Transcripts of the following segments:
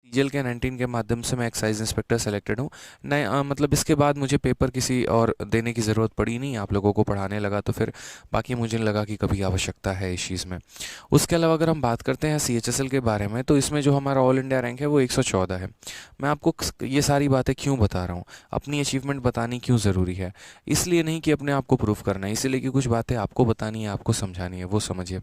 CGL के 19 के माध्यम से मैं एक्साइज इंस्पेक्टर सेलेक्टेड हूँ। नए मतलब इसके बाद मुझे पेपर किसी और देने की ज़रूरत पड़ी नहीं, आप लोगों को पढ़ाने लगा तो फिर बाकी मुझे लगा कि कभी आवश्यकता है इस चीज़ में। उसके अलावा अगर हम बात करते हैं सीएचएसएल के बारे में, तो इसमें जो हमारा ऑल इंडिया रैंक है वो 114 है। मैं आपको ये सारी बातें क्यों बता रहा हूँ, अपनी अचीवमेंट बतानी क्यों ज़रूरी है? इसलिए नहीं कि अपने आप को प्रूफ करना है, इसलिए कि कुछ बातें आपको बतानी है, आपको समझानी है, वो समझिए।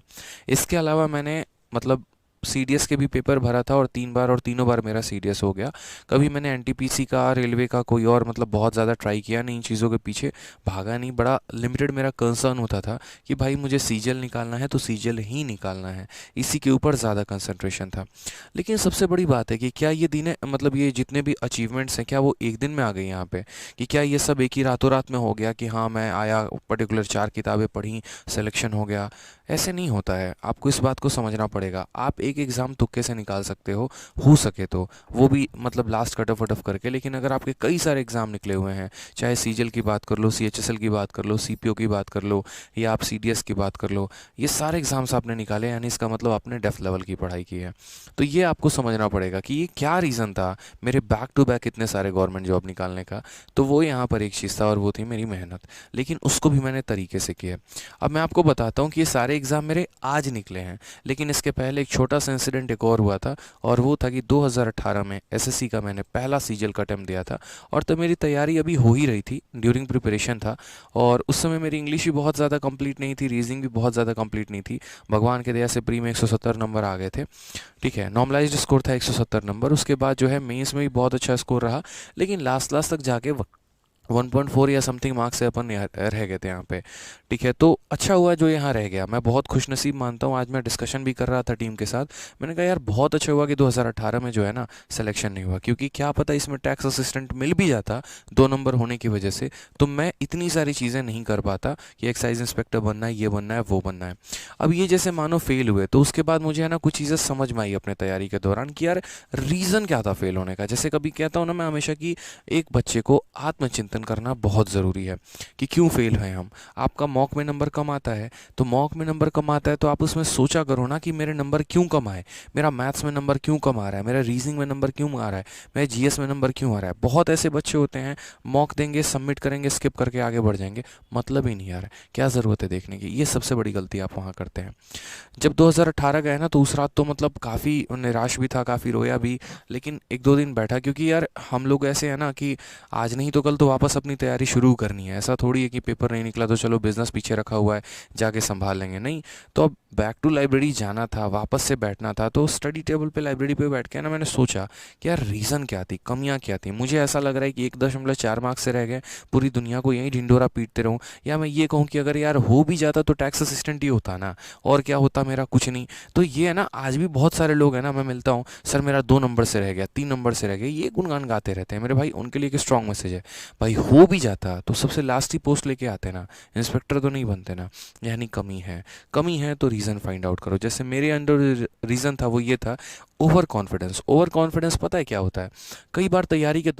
इसके अलावा मैंने मतलब सीडीएस के भी पेपर भरा था और 3 बार, और तीनों बार मेरा सीडीएस हो गया। कभी मैंने एनटीपीसी का, रेलवे का, कोई और मतलब बहुत ज़्यादा ट्राई किया नहीं, इन चीज़ों के पीछे भागा नहीं। बड़ा लिमिटेड मेरा कंसर्न होता था कि भाई मुझे सीजीएल निकालना है तो सीजीएल ही निकालना है, इसी के ऊपर ज़्यादा कंसंट्रेशन था। लेकिन सबसे बड़ी बात है कि क्या ये दिन मतलब ये जितने भी अचीवमेंट्स हैं, क्या वो एक दिन में आ गई यहाँ पे? कि क्या ये सब एक ही रातों रात में हो गया कि हाँ मैं आया, पर्टिकुलर 4 किताबें पढ़ी, सिलेक्शन हो गया? ऐसे नहीं होता है, आपको इस बात को समझना पड़ेगा। आप एक एग्ज़ाम तुक्के से निकाल सकते हो सके तो, वो भी मतलब last cut off what of करके। लेकिन अगर आपके कई सारे एग्ज़ाम निकले हुए हैं, चाहे सीजीएल की बात कर लो, सीएचएसएल की बात कर लो, सीपीओ की बात कर लो, या आप सीडीएस की बात कर लो, ये सारे एग्ज़ाम्स आपने निकाले, यानी इसका मतलब आपने डेफ लेवल की पढ़ाई की है। तो ये आपको समझना पड़ेगा कि ये क्या रीज़न था मेरे बैक टू बैक इतने सारे गवर्नमेंट जॉब निकालने का। तो वो यहाँ पर एक चीज़ था, और वो थी मेरी मेहनत। लेकिन उसको भी मैंने तरीके से किया। अब मैं आपको बताता हूँ कि ये सारे एग्ज़ाम मेरे आज निकले हैं, लेकिन इसके पहले एक छोटा सा इंसिडेंट एक और हुआ था, और वो था कि 2018 में एसएससी का मैंने पहला सीजीएल का अटेम्प्ट दिया था। और तब मेरी तैयारी अभी हो ही रही थी, ड्यूरिंग प्रिपरेशन था। और उस समय मेरी इंग्लिश भी बहुत ज़्यादा कंप्लीट नहीं थी, रीजनिंग भी बहुत ज़्यादा कंप्लीट नहीं थी। भगवान के दया से प्री में 170 नंबर आ गए थे। ठीक है, नॉर्मलाइज्ड स्कोर था 170 नंबर। उसके बाद जो है मेंस में भी बहुत अच्छा स्कोर रहा, लेकिन लास्ट लास्ट तक जाके 1.4 या समथिंग मार्क्स से अपन रह गए थे यहाँ पे। ठीक है, तो अच्छा हुआ जो यहाँ रह गया, मैं बहुत खुशनसीब मानता हूँ। आज मैं डिस्कशन भी कर रहा था टीम के साथ, मैंने कहा यार बहुत अच्छा हुआ कि 2018 में जो है ना सिलेक्शन नहीं हुआ, क्योंकि क्या पता इसमें टैक्स असिस्टेंट मिल भी जाता 2 नंबर होने की वजह से, तो मैं इतनी सारी चीज़ें नहीं कर पाता कि एक्साइज इंस्पेक्टर बनना है, ये बनना है, वो बनना है। अब ये जैसे मानो फेल हुए, तो उसके बाद मुझे है ना कुछ चीज़ें समझ में आई अपने तैयारी के दौरान कि यार रीज़न क्या था फेल होने का। जैसे कभी कहता हूँ ना मैं हमेशा कि एक बच्चे को आत्मचिंतन करना बहुत ज़रूरी है कि क्यों फेल हैं हम। आपका मॉक में नंबर कम आता है, तो मॉक में नंबर कम आता है तो आप उसमें सोचा करो ना कि मेरे नंबर क्यों कम आए, मेरा मैथ्स में नंबर क्यों कम आ रहा है, मेरा रीजनिंग में नंबर क्यों आ रहा है, मेरे जीएस में नंबर क्यों आ रहा है। बहुत ऐसे बच्चे होते हैं, मॉक देंगे, सबमिट करेंगे, स्किप करके आगे बढ़ जाएंगे, मतलब ही नहीं आ रहा है, क्या ज़रूरत है देखने की। ये सबसे बड़ी गलती आप वहाँ करते हैं। जब 2018 गए ना, तो उस रात तो मतलब काफ़ी निराश भी था, काफ़ी रोया भी। लेकिन एक दो दिन बैठा, क्योंकि यार हम लोग ऐसे हैं ना कि आज नहीं तो कल तो वापस अपनी तैयारी शुरू करनी है। ऐसा थोड़ी है कि पेपर नहीं निकला तो चलो बिजनेस पीछे रखा हुआ है, जाके संभाल लेंगे, नहीं। तो अब बैक टू लाइब्रेरी जाना था, वापस से बैठना था। तो स्टडी टेबल पे, लाइब्रेरी पे बैठ के ना मैंने सोचा कि यार रीज़न क्या थी, कमियाँ क्या थी। मुझे ऐसा लग रहा है कि 1.4 मार्क्स से रह गए, पूरी दुनिया को यही ढिंडोरा पीटते रहूँ। या मैं ये कहूँ कि अगर यार हो भी जाता तो टैक्स असिस्टेंट ही होता ना, और क्या होता, मेरा कुछ नहीं। तो ये है ना, आज भी बहुत सारे लोग हैं ना, मैं मिलता हूँ, सर मेरा 2 नंबर से रह गया, 3 नंबर से रह गया, ये गुणगान गाते रहते हैं। मेरे भाई उनके लिए एक स्ट्रॉन्ग मैसेज है, भाई हो भी जाता तो सबसे लास्ट ही पोस्ट लेके आते ना, इंस्पेक्टर तो नहीं बनते ना। यानी कमी है, कमी है तो रीज़न फाइंड आउट करो। जैसे मेरे अंदर रीज़न था वो ये था, ओवर कॉन्फिडेंस। ओवर कॉन्फिडेंस पता है क्या होता है? कई बार तैयारी के